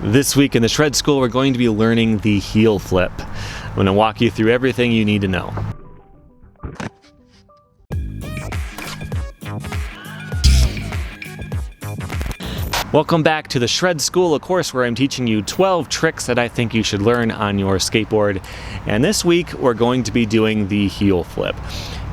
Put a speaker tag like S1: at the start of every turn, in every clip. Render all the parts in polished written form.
S1: This week in the Shred School, we're going to be learning the heel flip. I'm going to walk you through everything you need to know. Welcome back to the Shred School, a course where I'm teaching you 12 tricks that I think you should learn on your skateboard. And this week, we're going to be doing the heel flip.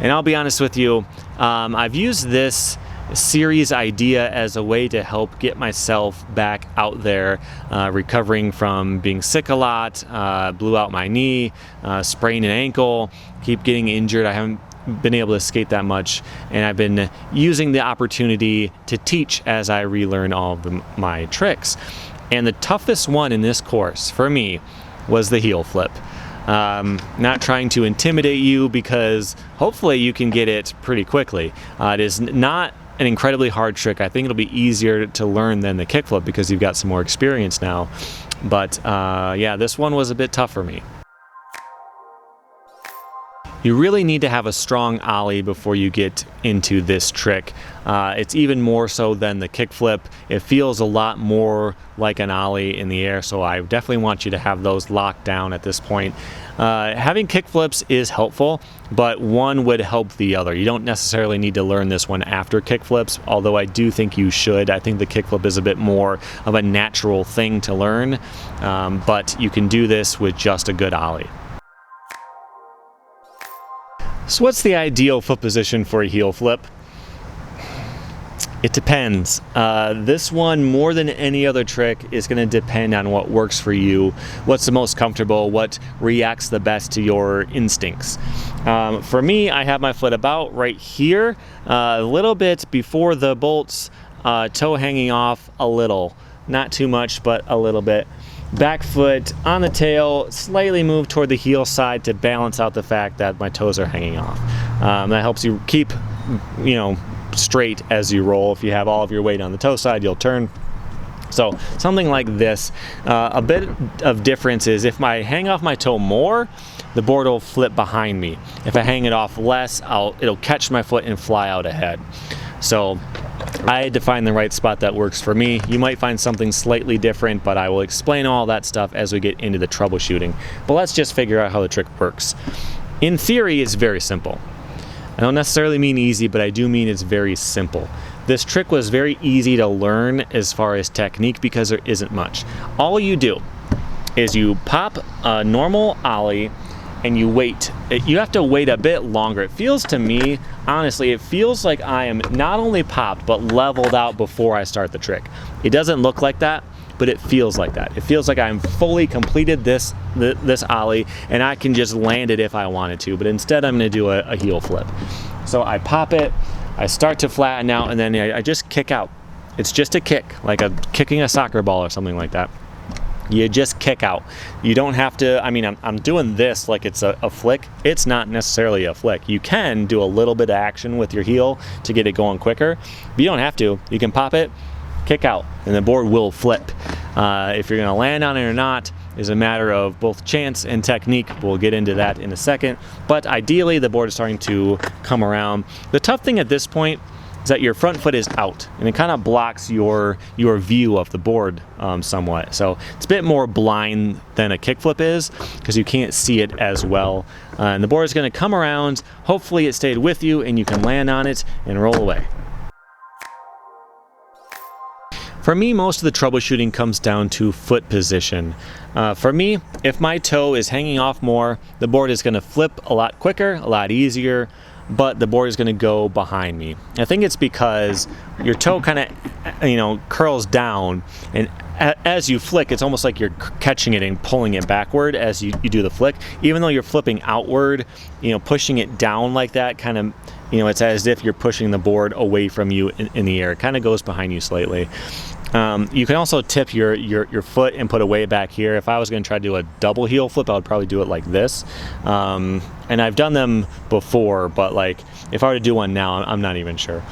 S1: And I'll be honest with you, I've used this series idea as a way to help get myself back out there, recovering from being sick a lot, blew out my knee, sprained an ankle, keep getting injured. I haven't been able to skate that much, and I've been using the opportunity to teach as I relearn all of my tricks. And the toughest one in this course for me was the heel flip. Not trying to intimidate you, because hopefully you can get it pretty quickly. It is not an incredibly hard trick. I think it'll be easier to learn than the kickflip because you've got some more experience now. But yeah, this one was a bit tough for me. You really need to have a strong ollie before you get into this trick. It's even more so than the kickflip. It feels a lot more like an ollie in the air, so I definitely want you to have those locked down at this point. Having kickflips is helpful, but one would help the other. You don't necessarily need to learn this one after kickflips, although I do think you should. I think the kickflip is a bit more of a natural thing to learn, but you can do this with just a good ollie. So what's the ideal foot position for a heel flip? It depends. This one, more than any other trick, is going to depend on what works for you, what's the most comfortable, what reacts the best to your instincts. For me, I have my foot about right here, a little bit before the bolts, toe hanging off a little. Not too much, but a little bit. Back foot on the tail, slightly move toward the heel side to balance out the fact that my toes are hanging off. That helps you keep, straight as you roll. If you have all of your weight on the toe side, you'll turn. So something like this. A bit of difference is if I hang off my toe more, the board will flip behind me. If I hang it off less, it'll catch my foot and fly out ahead. So I had to find the right spot that works for me. You might find something slightly different, but I will explain all that stuff as we get into the troubleshooting. But let's just figure out how the trick works. In theory, it's very simple. I don't necessarily mean easy, but I do mean it's very simple. This trick was very easy to learn as far as technique because there isn't much. All you do is you pop a normal ollie and you wait. You have to wait a bit longer. It feels to me, honestly, it feels like I am not only popped, but leveled out before I start the trick. It doesn't look like that, but it feels like that. It feels like I'm fully completed this ollie, and I can just land it if I wanted to, but instead I'm gonna do a heel flip. So I pop it, I start to flatten out, and then I just kick out. It's just a kick, like kicking a soccer ball or something like that. You just kick out. You don't have to, I'm doing this like it's a flick. It's not necessarily a flick. You can do a little bit of action with your heel to get it going quicker, but you don't have to. You can pop it, kick out, and the board will flip. If you're gonna land on it or not is a matter of both chance and technique. We'll get into that in a second, but ideally the board is starting to come around. The tough thing at this point is that your front foot is out, and it kind of blocks your view of the board somewhat. So it's a bit more blind than a kickflip is because you can't see it as well. And the board is going to come around. Hopefully it stayed with you and you can land on it and roll away. For me, most of the troubleshooting comes down to foot position. For me, if my toe is hanging off more, the board is going to flip a lot quicker, a lot easier, but the board is going to go behind me. I think it's because your toe kind of, curls down, and as you flick, it's almost like you're catching it and pulling it backward as you do the flick. Even though you're flipping outward, pushing it down like that, kind of, it's as if you're pushing the board away from you in the air. It kind of goes behind you slightly. You can also tip your foot and put a weight back here. If I was going to try to do a double heel flip, I would probably do it like this. And I've done them before, but like if I were to do one now, I'm not even sure.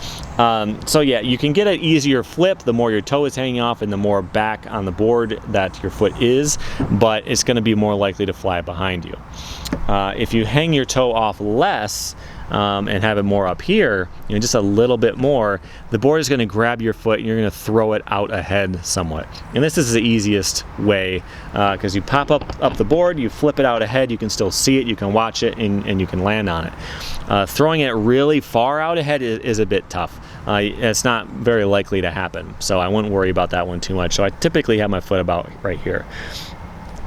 S1: So yeah, you can get an easier flip the more your toe is hanging off and the more back on the board that your foot is, but it's going to be more likely to fly behind you. If you hang your toe off less, and have it more up here, you know, just a little bit more, the board is going to grab your foot and you're going to throw it out ahead somewhat. And this is the easiest way because you pop up the board, you flip it out ahead, you can still see it, you can watch it, and you can land on it. Throwing it really far out ahead is a bit tough. It's not very likely to happen, so I wouldn't worry about that one too much. So I typically have my foot about right here.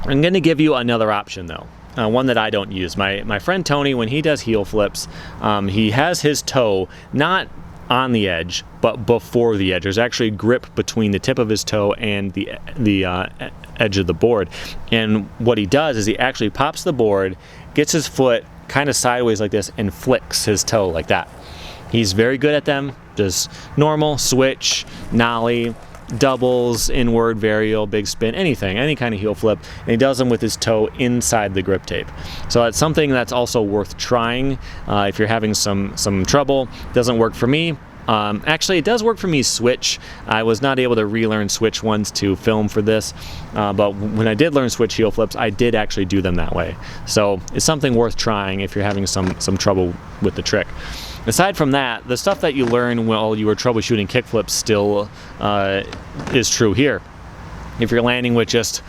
S1: I'm going to give you another option though. One that I don't use. My friend Tony, when he does heel flips, he has his toe not on the edge, but before the edge. There's actually grip between the tip of his toe and the edge of the board. And what he does is he actually pops the board, gets his foot kind of sideways like this, and flicks his toe like that. He's very good at them. Just normal, switch, nollie, doubles, inward, varial, big spin, anything, any kind of heel flip, and he does them with his toe inside the grip tape. So it's something that's also worth trying if you're having some trouble. Doesn't work for me. Actually, it does work for me switch. I was not able to relearn switch ones to film for this, but when I did learn switch heel flips, I did actually do them that way. So it's something worth trying if you're having some trouble with the trick. Aside from that, the stuff that you learn while you were troubleshooting kickflips still is true here. If you're landing with just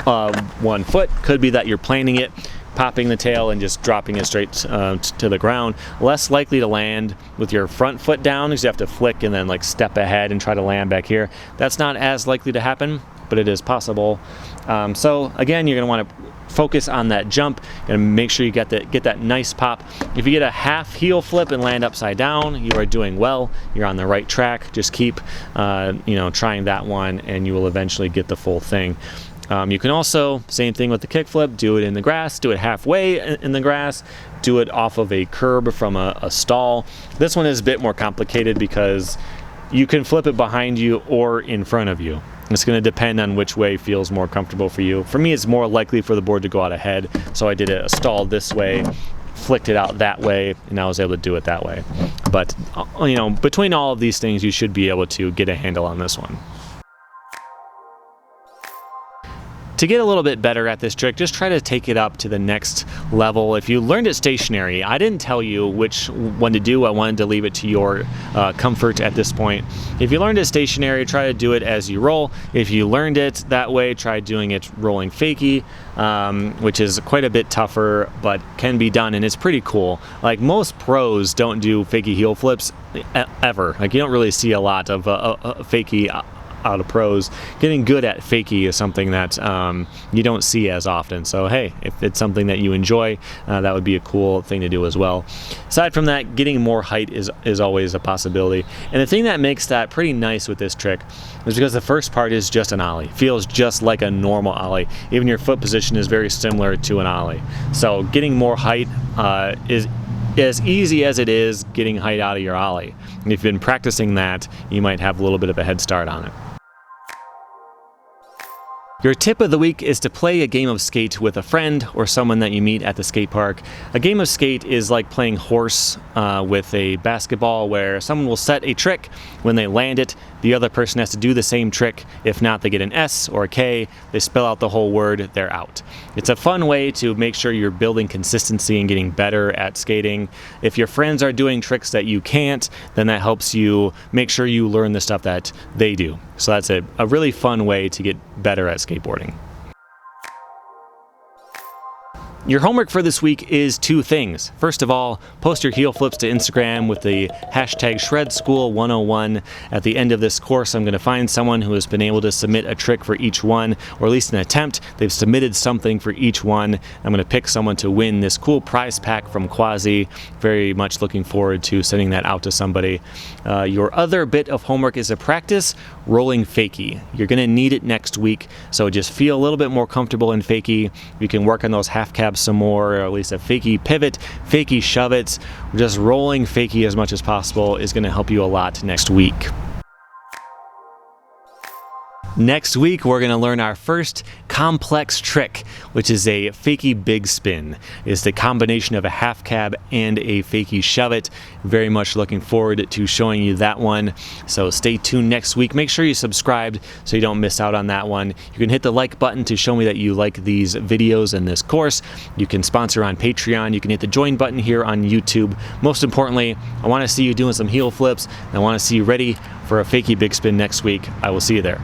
S1: one foot, could be that you're planing it, popping the tail and just dropping it straight to the ground. Less likely to land with your front foot down because you have to flick and then like step ahead and try to land back here. That's not as likely to happen, but it is possible. So again, you're going to want to focus on that jump and make sure you get that nice pop. If you get a half heel flip and land upside down, you are doing well. You're on the right track. Just keep trying that one and you will eventually get the full thing. You can also, same thing with the kickflip, do it in the grass, do it halfway in the grass, do it off of a curb from a stall. This one is a bit more complicated because you can flip it behind you or in front of you. It's going to depend on which way feels more comfortable for you. For me, it's more likely for the board to go out ahead, so I did a stall this way, flicked it out that way, and I was able to do it that way. But between all of these things, you should be able to get a handle on this one. To get a little bit better at this trick, just try to take it up to the next level. If you learned it stationary, I didn't tell you which one to do. I wanted to leave it to your comfort at this point. If you learned it stationary, try to do it as you roll. If you learned it that way, try doing it rolling fakie, which is quite a bit tougher, but can be done, and it's pretty cool. Like most pros don't do fakie heel flips ever. Like you don't really see a lot of fakie out of pros. Getting good at fakie is something that you don't see as often. So hey, if it's something that you enjoy, that would be a cool thing to do as well. Aside from that, getting more height is always a possibility. And the thing that makes that pretty nice with this trick is because the first part is just an ollie. Feels just like a normal ollie. Even your foot position is very similar to an ollie. So getting more height is as easy as it is getting height out of your ollie. And if you've been practicing that, you might have a little bit of a head start on it. Your tip of the week is to play a game of skate with a friend or someone that you meet at the skate park. A game of skate is like playing horse with a basketball, where someone will set a trick. When they land it, the other person has to do the same trick. If not, they get an S or a K. They spell out the whole word, they're out. It's a fun way to make sure you're building consistency and getting better at skating. If your friends are doing tricks that you can't, then that helps you make sure you learn the stuff that they do. So that's a really fun way to get better at skateboarding. Your homework for this week is two things. First of all, post your heel flips to Instagram with the hashtag ShredSchool101. At the end of this course, I'm going to find someone who has been able to submit a trick for each one, or at least an attempt. They've submitted something for each one. I'm going to pick someone to win this cool prize pack from Quasi. Very much looking forward to sending that out to somebody. Your other bit of homework is to practice rolling fakie. You're going to need it next week, so just feel a little bit more comfortable in fakie. You can work on those half cabs some more, or at least a fakie pivot, fakie shove it. Just rolling fakie as much as possible is going to help you a lot next week. Next week, we're going to learn our first complex trick, which is a fakie big spin. It's the combination of a half cab and a fakie shove it. Very much looking forward to showing you that one. So stay tuned next week. Make sure you subscribed so you don't miss out on that one. You can hit the like button to show me that you like these videos and this course. You can sponsor on Patreon. You can hit the join button here on YouTube. Most importantly, I want to see you doing some heel flips, and I want to see you ready for a fakie big spin next week. I will see you there.